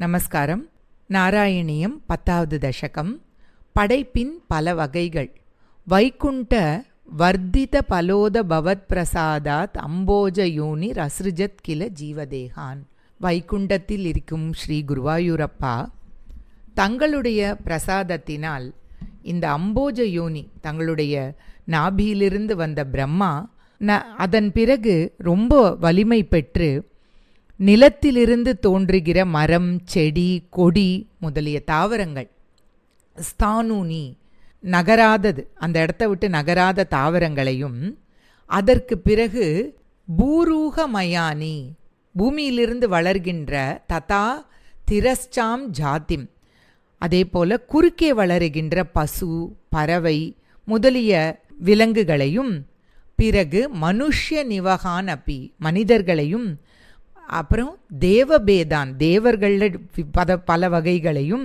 நமஸ்காரம். நாராயணியம் 10வது தசகம். படைப்பின் பல வகைகள். வைகுண்ட வர்தித பலோத பவத் பிரசாதாத் அம்போஜ யோனிர் அஸ்ருஜத் கில ஜீவதேகான். வைகுண்டத்தில் இருக்கும் ஸ்ரீ குருவாயூரப்பா தங்களுடைய பிரசாதத்தினால் இந்த அம்போஜ யோனி, தங்களுடைய நாபியிலிருந்து வந்த பிரம்மா அதன் பிறகு ரொம்ப வலிமை பெற்று நிலத்திலிருந்து தோன்றுகிற மரம், செடி, கொடி முதலிய தாவரங்கள், ஸ்தானூனி நகராதது, அந்த இடத்த விட்டு நகராத தாவரங்களையும், அதற்கு பிறகு பூரூகமயானி பூமியிலிருந்து வளர்கின்ற ததா திரஸ்சாம் ஜாத்திம், அதே போல குறுக்கே வளருகின்ற பசு, பறவை முதலிய விலங்குகளையும், பிறகு மனுஷ்ய நிவகான் அப்பி மனிதர்களையும், அப்புறம் தேவபேதான் தேவர்களில் பல வகைகளையும்,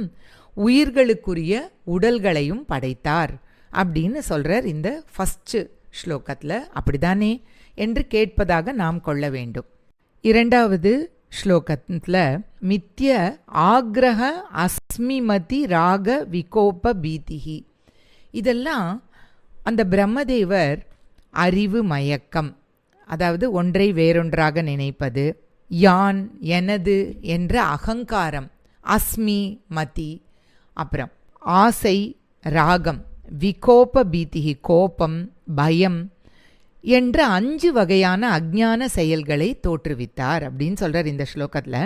உயிர்களுக்குரிய உடல்களையும் படைத்தார் அப்படின்னு சொல்கிறார் இந்த ஃபஸ்ட்டு ஸ்லோகத்தில். அப்படிதானே என்று கேட்பதாக நாம் கொள்ள வேண்டும். 2வது ஸ்லோகத்தில் மித்ய ஆக்ரஹ அஸ்மிமதி ராக விகோப பீதிஹி, இதெல்லாம் அந்த பிரம்மதேவர் அறிவு மயக்கம், அதாவது ஒன்றை வேறொன்றாக நினைப்பது, யான் எனது என்ற அகங்காரம், அஸ்மி மதி, அப்புறம் ஆசை, ராகம், விகோப பீதிஹி கோபம், பயம் என்ற 5 வகையான அஞ்ஞான செயல்களை தோற்றுவித்தார் அப்படின்னு சொல்கிறார் இந்த ஸ்லோகத்தில்.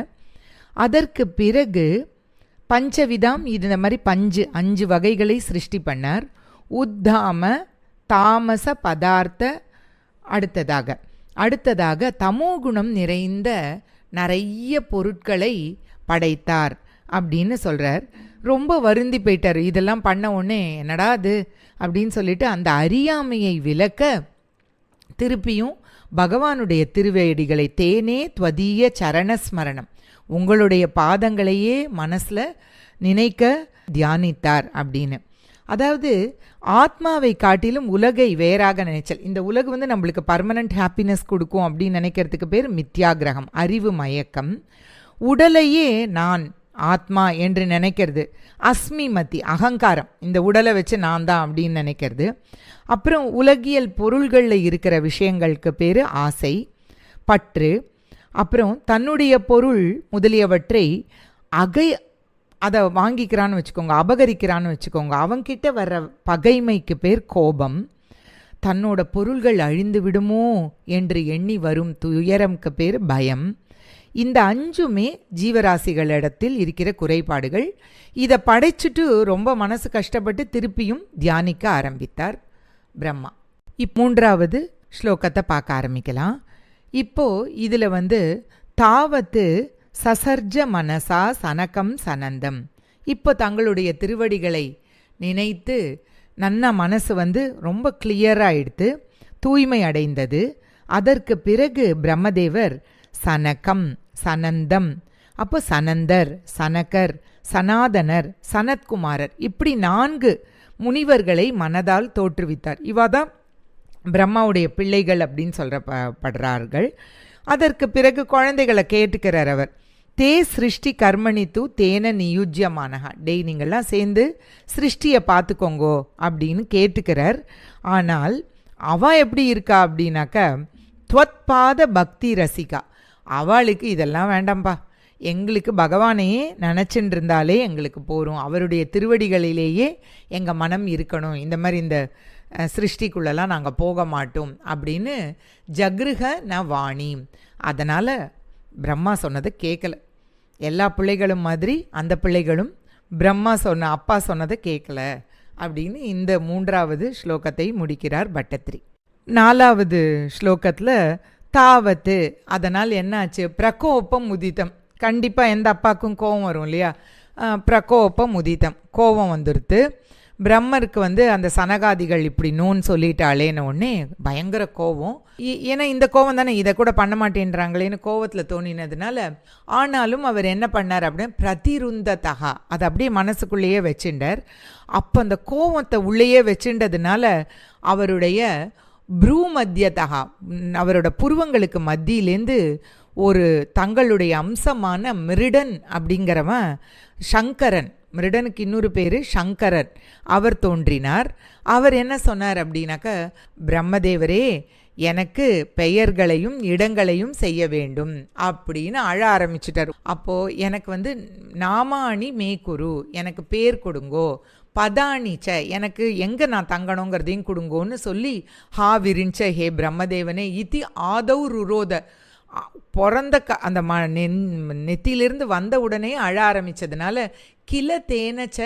அதற்கு பிறகு பஞ்சவிதம், இந்த மாதிரி 5 வகைகளை சிருஷ்டி பண்ணார். உத்தாம தாமச பதார்த்த, அடுத்ததாக தமோகுணம் நிறைந்த நிறைய பொருட்களை படைத்தார் அப்படின்னு சொல்கிறார். ரொம்ப வருந்தி போயிட்டார். இதெல்லாம் பண்ண உடனே என்னடா அது அப்படின்னு சொல்லிட்டு அந்த அறியாமையை விலக்க திருப்பியும் பகவானுடைய திருவேடிகளை, தேனே துவதீய சரணஸ்மரணம், உங்களுடைய பாதங்களையே மனசில் நினைக்க தியானித்தார் அப்படின்னு. அதாவது ஆத்மாவை காட்டிலும் உலகை வேறாக நினைச்சல். இந்த உலகு நம்மளுக்கு பர்மனண்ட் ஹாப்பினஸ் கொடுக்கும் அப்படின்னு நினைக்கிறதுக்கு பேர் மித்யாகிரகம், அறிவு மயக்கம். உடலையே நான் ஆத்மா என்று நினைக்கிறது அஸ்மி மதி, அகங்காரம், இந்த உடலை வச்சு நான் தான் அப்படின்னு நினைக்கிறது. அப்புறம் உலகியல் பொருள்களில் இருக்கிற விஷயங்களுக்கு பேர் ஆசை, பற்று. அப்புறம் தன்னுடைய பொருள் முதலியவற்றை அதை வாங்கிக்கிறான்னு வச்சுக்கோங்க, அபகரிக்கிறான்னு வச்சுக்கோங்க, அவங்கிட்ட வர்ற பகைமைக்கு பேர் கோபம். தன்னோட பொருள்கள் அழிந்து விடுமோ என்று எண்ணி வரும் துயரம்க்கு பேர் பயம். இந்த 5மே ஜீவராசிகளிடத்தில் இருக்கிற குறைபாடுகள். இதை படைச்சிட்டு ரொம்ப மனசு கஷ்டப்பட்டு திருப்பியும் தியானிக்க ஆரம்பித்தார் பிரம்மா. 3வது ஸ்லோகத்தை பார்க்க ஆரம்பிக்கலாம். இப்போது இதில் தாவத்து சசர்ஜ மனசா சனகம் சனந்தம், இப்போ தங்களுடைய திருவடிகளை நினைத்து நன்ன மனசு ரொம்ப கிளியராகிடுத்து, தூய்மை அடைந்தது. அதற்கு பிறகு பிரம்மதேவர் சனகம் சனந்தம், அப்போ சனந்தர், சனகர், சனாதனர், சனத்குமாரர், இப்படி 4 முனிவர்களை மனதால் தோற்றுவித்தார். இவாதான் பிரம்மாவுடைய பிள்ளைகள் அப்படின்னு சொல்றப்படுறார்கள். அதற்கு பிறகு குழந்தைகளை கேட்டுக்கிறார் அவர். தே சிருஷ்டி கர்மணித்து தேன நியுஜ்யமானகா, டேய் நீங்கள்லாம் சேர்ந்து சிருஷ்டியை பார்த்துக்கோங்கோ அப்படின்னு கேட்டுக்கிறார். ஆனால் அவள் எப்படி இருக்கா அப்படின்னாக்கா, துவத்பாத பக்தி ரசிகா, அவளுக்கு இதெல்லாம் வேண்டாம்பா, எங்களுக்கு பகவானையே நினச்சின்னு இருந்தாலே எங்களுக்கு போகிறோம், அவருடைய திருவடிகளிலேயே எங்கள் மனம் இருக்கணும், இந்த மாதிரி இந்த சிருஷ்டிக்குள்ளெல்லாம் நாங்கள் போக மாட்டோம் அப்படின்னு ஜக்ருக ந வாணி. அதனால் பிரம்மா சொன்னதை கேட்கல. எல்லா பிள்ளைகளும் மாதிரி அந்த பிள்ளைகளும் பிரம்மா அப்பா சொன்னதை கேட்கல அப்படின்னு இந்த 3வது ஸ்லோகத்தை முடிக்கிறார் பட்டத்திரி. 4வது ஸ்லோகத்தில் தாவத்து, அதனால் என்னாச்சு, பிரகோபம் உதித்தம். கண்டிப்பாக எந்த அப்பாவுக்கும் கோபம் வரும் இல்லையா, பிரகோபம் உதித்தம், கோபம் வந்துடுத்து. பிரம்மருக்கு அந்த சனகாதிகள் இப்படி நோன்னு சொல்லிட்டாளேன்னு உடனே பயங்கர கோபம். ஏன்னா இந்த கோபம் தானே, இதை கூட பண்ண மாட்டேன்றாங்களேன்னு கோபத்தில் தோணினதுனால. ஆனாலும் அவர் என்ன பண்ணார் அப்படின்னா பிரதிருந்ததகா, அதை அப்படியே மனசுக்குள்ளேயே வச்சுட்டார். அப்போ அந்த கோபத்தை உள்ளேயே வச்சுட்டதுனால அவருடைய ப்ரூ மத்தியதகா, அவரோட புருவங்களுக்கு மத்தியிலேருந்து ஒரு தங்களுடைய அம்சமான மிருடன் அப்படிங்கிறவன் சங்கரன், மிருடனுக்கு இன்னொரு பேர் சங்கரன், அவர் தோன்றினார். அவர் என்ன சொன்னார் அப்படின்னாக்க, பிரம்மதேவரே எனக்கு பெயர்களையும் இடங்களையும் செய்ய வேண்டும் அப்படின்னு அழ ஆரம்பிச்சிட்டார். அப்போது எனக்கு நாமாணி மேக்குரு, எனக்கு பேர் கொடுங்கோ, பதானிச்ச எனக்கு எங்கே நான் தங்கணுங்கிறதையும் கொடுங்கோன்னு சொல்லி ஹா விரிஞ்ச ஹே பிரம்மதேவனே இத்தி ஆதவ் ருரோத பிறந்த அந்த நெத்தியிலிருந்து வந்த உடனே அழ ஆரம்பித்ததுனால கில தேனச்ச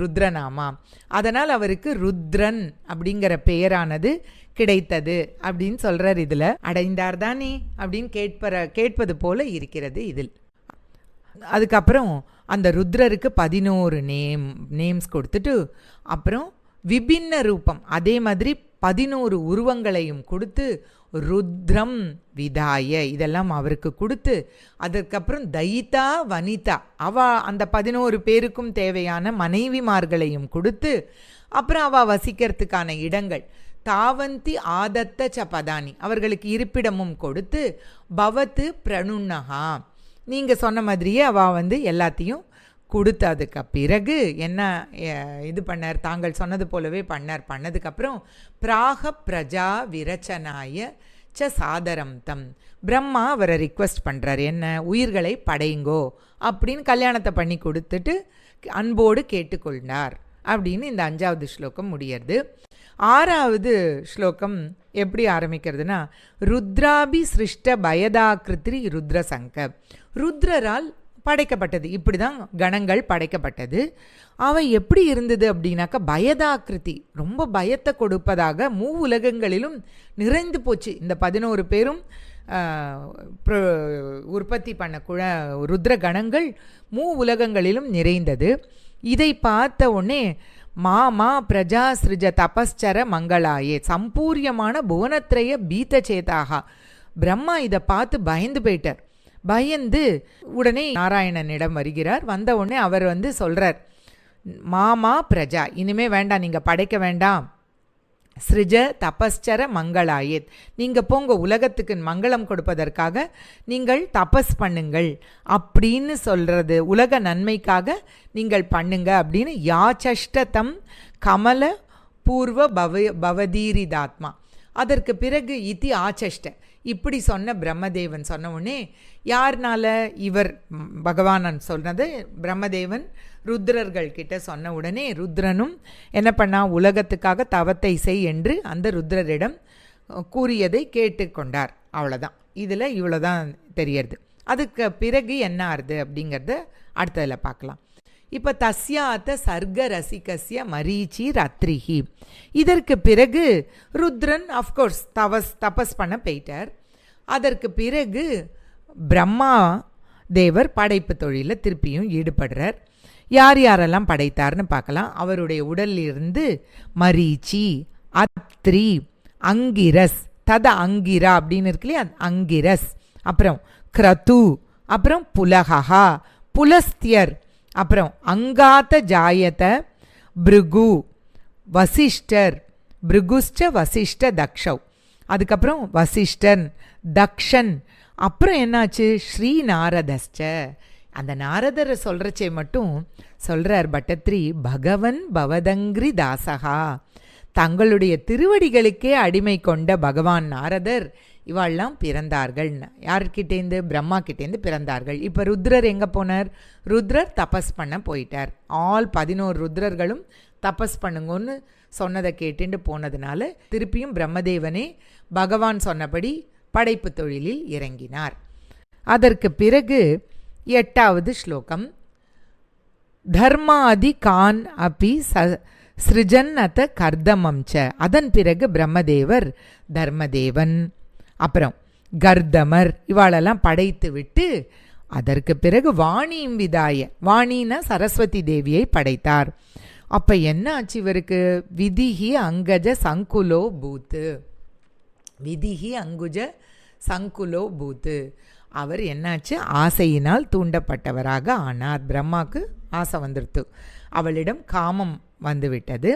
ருத்ரநாமா, அதனால் அவருக்கு ருத்ரன் அப்படிங்கிற பெயரானது கிடைத்தது அப்படின்னு சொல்கிறார். இதில் அடைந்தார் தானே அப்படின்னு கேட்பது போல இருக்கிறது இதில். அதுக்கப்புறம் அந்த ருத்ரருக்கு 11 நேம்ஸ் கொடுத்துட்டு அப்புறம் விபின்ன ரூபம் அதே மாதிரி 11 உருவங்களையும் கொடுத்து ருத்ரம் விதாய இதெல்லாம் அவருக்கு கொடுத்து, அதற்கப்புறம் தைத்தா வனிதா அந்த 11 பேருக்கும் தேவையான மனைவிமார்களையும் கொடுத்து, அப்புறம் வசிக்கிறதுக்கான இடங்கள் தாவந்தி ஆதத்த ச பதானி அவர்களுக்கு இருப்பிடமும் கொடுத்து, பவத்து பிரணுன்னஹா நீங்கள் சொன்ன மாதிரியே எல்லாத்தையும் கொடுத்து, அதுக்கு பிறகு என்ன இது பண்ணார், தாங்கள் சொன்னது போலவே பண்ணதுக்கப்புறம் பிராக பிரஜா விரச்சனாய ச சாதரம் தம், பிரம்மா அவரை ரிக்வெஸ்ட் பண்ணுறார், என்ன உயிர்களை படைங்கோ அப்படின்னு கல்யாணத்தை பண்ணி கொடுத்துட்டு அன்போடு கேட்டுக்கொண்டார் அப்படின்னு இந்த 5வது ஸ்லோகம் முடியறது. 6வது ஸ்லோகம் எப்படி ஆரம்பிக்கிறதுனா, ருத்ராபி சிருஷ்ட பயதாக்கிருதி ருத்ரசங்க, ருத்ரரால் படைக்கப்பட்டது, இப்படி தான் கணங்கள் படைக்கப்பட்டது. அவை எப்படி இருந்தது அப்படின்னாக்கா பயதாக்கிருதி, ரொம்ப பயத்தை கொடுப்பதாக உலகங்களிலும் நிறைந்து போச்சு. இந்த 11 பேரும் உற்பத்தி பண்ண ருத்ர கணங்கள் உலகங்களிலும் நிறைந்தது. இதை பார்த்த உடனே மாமா பிரஜா சிருஜ தபஸ்சர மங்களாயே சம்பூரியமான புவனத்ரய பீத்த சேதாக, பிரம்மா இதை பார்த்து பயந்து போயிட்டார். பயந்து உடனே நாராயணனிடம் வருகிறார். வந்த உடனே அவர் சொல்கிறார், மாமா பிரஜா இனிமே வேண்டாம், நீங்கள் படைக்க வேண்டாம், சிருஜ தபஸ்சர மங்களாயேத், நீங்கள் போங்க உலகத்துக்கு மங்களம் கொடுப்பதற்காக நீங்கள் தபஸ் பண்ணுங்கள் அப்படின்னு சொல்கிறது, உலக நன்மைக்காக நீங்கள் பண்ணுங்க அப்படின்னு யாச்சஷ்டதம் கமல பூர்வ பவதீரிதாத்மா. அதற்கு பிறகு இத்தி ஆச்சஷ்ட இப்படி சொன்ன பிரம்மதேவன் சொன்ன உடனே யார்னால, இவர் பகவான் சொன்னது பிரம்மதேவன் ருத்ரர்கள் கிட்ட சொன்ன உடனே ருத்ரனும் என்ன பண்ணா, உலகத்துக்காக தவத்தை செய் என்று அந்த ருத்ரரிடம் கூறியதை கேட்டுக்கொண்டார். அவ்வளோதான், இதில் இவ்வளோதான் தெரியறது. அதுக்கு பிறகு என்ன ஆறுது அப்படிங்கிறத அடுத்ததில் பார்க்கலாம். இப்போ தஸ்யாத்த சர்க்க ரசிகசிய மரீச்சி ரத்ரிஹி, இதற்கு பிறகு ருத்ரன் அஃப்கோர்ஸ் தபஸ் பண்ண போயிட்டார். அதற்கு பிறகு பிரம்மா தேவர் படைப்பு தொழிலில் திருப்பியும் ஈடுபடுறார். யார் யாரெல்லாம் படைத்தார்னு பார்க்கலாம். அவருடைய உடலிலிருந்து மரீச்சி, அத்ரி, அங்கிரஸ், அங்கிரா அப்படின்னு இருக்கு இல்லையா, அங்கிரஸ், அப்புறம் கிரது, அப்புறம் புலகா, புலஸ்தியர், அப்புறம் அங்காத ஜாயத, பிருகு, வசிஷ்டர், பிருகுஷ்ட வசிஷ்ட தக்ஷவ், அதுக்கப்புறம் வசிஷ்டன், தக்ஷன், அப்புறம் என்னாச்சு ஸ்ரீ நாரதஸ்ட. அந்த நாரதரை சொல்கிறச்சே மட்டும் சொல்கிறார் பட்டத்ரி, பகவன் பவதங்கிரி தாசகா, தங்களுடைய திருவடிகளுக்கே அடிமை கொண்ட பகவான் நாரதர் இவாள்லாம் பிறந்தார்கள். யார்கிட்டேருந்து, பிரம்மா கிட்டேருந்து பிறந்தார்கள். இப்போ ருத்ரர் எங்கே போனார், ருத்ரர் தபஸ் பண்ண போயிட்டார். 11 ருத்ரர்களும் தபஸ் பண்ணுங்கன்னு சொன்னதை கேட்டுட்டு போனதுனால திருப்பியும் பிரம்மதேவனே பகவான் சொன்னபடி படைப்பு தொழிலில் இறங்கினார். அதற்கு பிறகு 8வது ஸ்லோகம், தர்மாதி கான் அப்பி சிருஜன்னத கர்தமம்ச, அதன் பிறகு பிரம்மதேவர் தர்மதேவன், அப்புறம் கர்தமர் இவாளெல்லாம் படைத்து விட்டு அதற்கு பிறகு வாணியும் விதாய, வாணினா சரஸ்வதி தேவியை படைத்தார். அப்போ என்ன ஆச்சு இவருக்கு, விதிஹி அங்கஜ சங்குலோ பூத்து, விதிஹி அங்குஜ சங்குலோ பூத்து, அவர் என்னாச்சு ஆசையினால் தூண்டப்பட்டவராக ஆனார். பிரம்மாவுக்கு ஆசை வந்துடுத்து, அவளிடம் காமம் வந்துவிட்டது.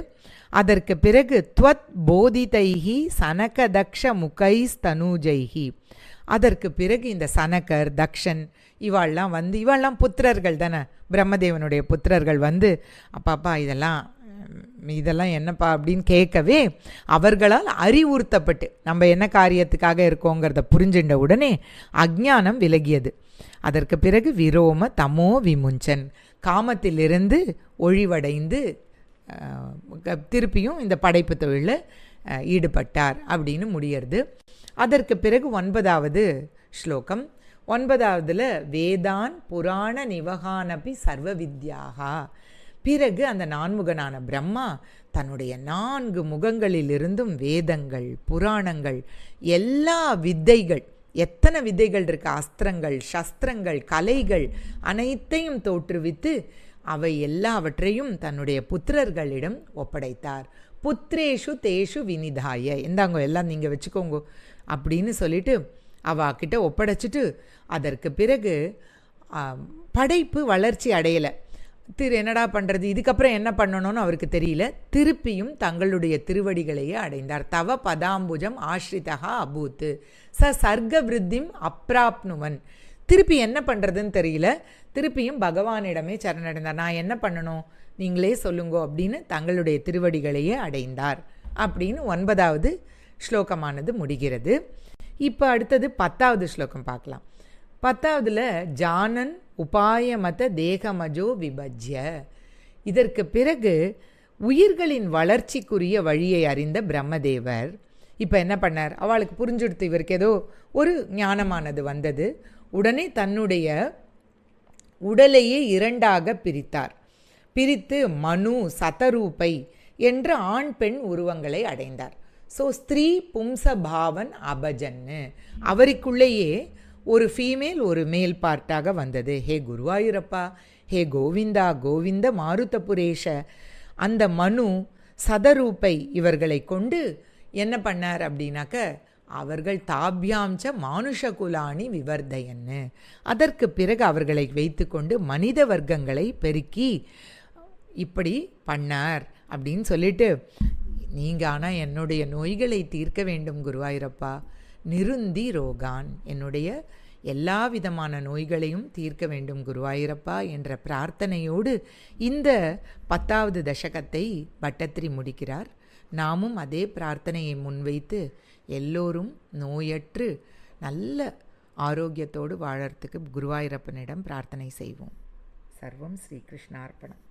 அதற்கு பிறகு துவத் போதிதைஹி சனகதக்ஷ முகைஸ் தனூஜைஹி, அதற்கு பிறகு இந்த சனகர், தக்ஷன் இவாள்லாம் வந்து, இவாள்லாம் புத்திரர்கள் தானே, பிரம்மதேவனுடைய புத்திரர்கள் வந்து, அப்பாப்பா இதெல்லாம் என்னப்பா அப்படின்னு கேட்கவே, அவர்களால் அறிவுறுத்தப்பட்டு நம்ம என்ன காரியத்துக்காக இருக்கோங்கிறத புரிஞ்சின்ற உடனே அஞ்ஞானம் விலகியது. அதற்கு பிறகு விரோம தமோ விமுஞ்சன், காமத்திலிருந்து ஒழிவடைந்து திருப்பியும் இந்த படைப்பு தொழிலில் ஈடுபட்டார் அப்படின்னு முடியறது. அதற்கு பிறகு 9வது ஸ்லோகம். 9வதுல வேதான் புராண நிவகானபி சர்வ வித்யாகா. பிறகு அந்த நான்முகனான பிரம்மா தன்னுடைய 4 முகங்களிலிருந்தும் வேதங்கள், புராணங்கள், எல்லா வித்தைகள், எத்தனை வித்தைகள் இருக்கு, அஸ்திரங்கள், சஸ்திரங்கள், கலைகள் அனைத்தையும் தோற்றுவித்து அவை எல்லாவற்றையும் தன்னுடைய புத்திரர்களிடம் ஒப்படைத்தார். புத்திரேஷு தேஷு வினிதாய, இந்தாங்க எல்லாம் நீங்கள் வச்சுக்கோங்க அப்படின்னு சொல்லிட்டு அவகிட்ட ஒப்படைச்சிட்டு, அதற்கு பிறகு படைப்பு வளர்ச்சி அடையலை. என்னடா பண்ணுறது, இதுக்கப்புறம் என்ன பண்ணணும்னு அவருக்கு தெரியல. திருப்பியும் தங்களுடைய திருவடிகளையே அடைந்தார். தவ பதாம்புஜம் ஆஸ்ரிதா அபூத்து சர்க்க விருத்திம் அப்ராப்னுவன். திருப்பி என்ன பண்ணுறதுன்னு தெரியல, திருப்பியும் பகவானிடமே சரணடைந்தார். நான் என்ன பண்ணணும் நீங்களே சொல்லுங்கோ அப்படின்னு தங்களுடைய திருவடிகளையே அடைந்தார் அப்படின்னு 9வது ஸ்லோகமானது முடிகிறது. இப்போ அடுத்தது 10வது ஸ்லோகம் பார்க்கலாம். 10வதுல ஜானன் உபாயமத தேகமஜோ விபஜ்ய. இதற்கு பிறகு உயிர்களின் வளர்ச்சிக்குரிய வழியை அறிந்த பிரம்மதேவர் இப்போ என்ன பண்ணார், அவளுக்கு புரிஞ்சுடுத்து இவருக்கு ஏதோ ஒரு ஞானமானது வந்தது. உடனே தன்னுடைய உடலையே 2ஆக பிரித்தார். பிரித்து மனு சதரூபை என்ற ஆண் பெண் உருவங்களை அடைந்தார். ஸோ ஸ்திரீ பும்ச பாவன் அபஜன்னு, அவருக்குள்ளேயே ஒரு ஃபீமேல் ஒரு மேல் பார்ட்டாக வந்தது. ஹே குருவாயூரப்பா, ஹே கோவிந்தா கோவிந்த மாருதபுரேஷ. அந்த மனு சதரூபை இவர்களை கொண்டு என்ன பண்ணார் அப்படின்னாக்க, அவர்கள் தாபியாம்ச மானுஷகுலானி விவர்தயன்னு, அதற்கு பிறகு அவர்களை வைத்து கொண்டு மனித வர்க்கங்களை பெருக்கி இப்படி பண்ணார் அப்படின்னு சொல்லிட்டு, நீங்கள் ஆனால் என்னுடைய நோய்களை தீர்க்க வேண்டும் குருவாயூரப்பா, நிருந்தி ரோகான், என்னுடைய எல்லா விதமான நோய்களையும் தீர்க்க வேண்டும் குருவாயூரப்பா என்ற பிரார்த்தனையோடு இந்த 10வது தசகத்தை பட்டத்திரி முடிக்கிறார். நாமும் அதே பிரார்த்தனையை முன்வைத்து எல்லோரும் நோயற்று நல்ல ஆரோக்கியத்தோடு வாழறதுக்கு குருவாயூரப்பனிடம் பிரார்த்தனை செய்வோம். சர்வம் ஸ்ரீகிருஷ்ணார்ப்பணம்.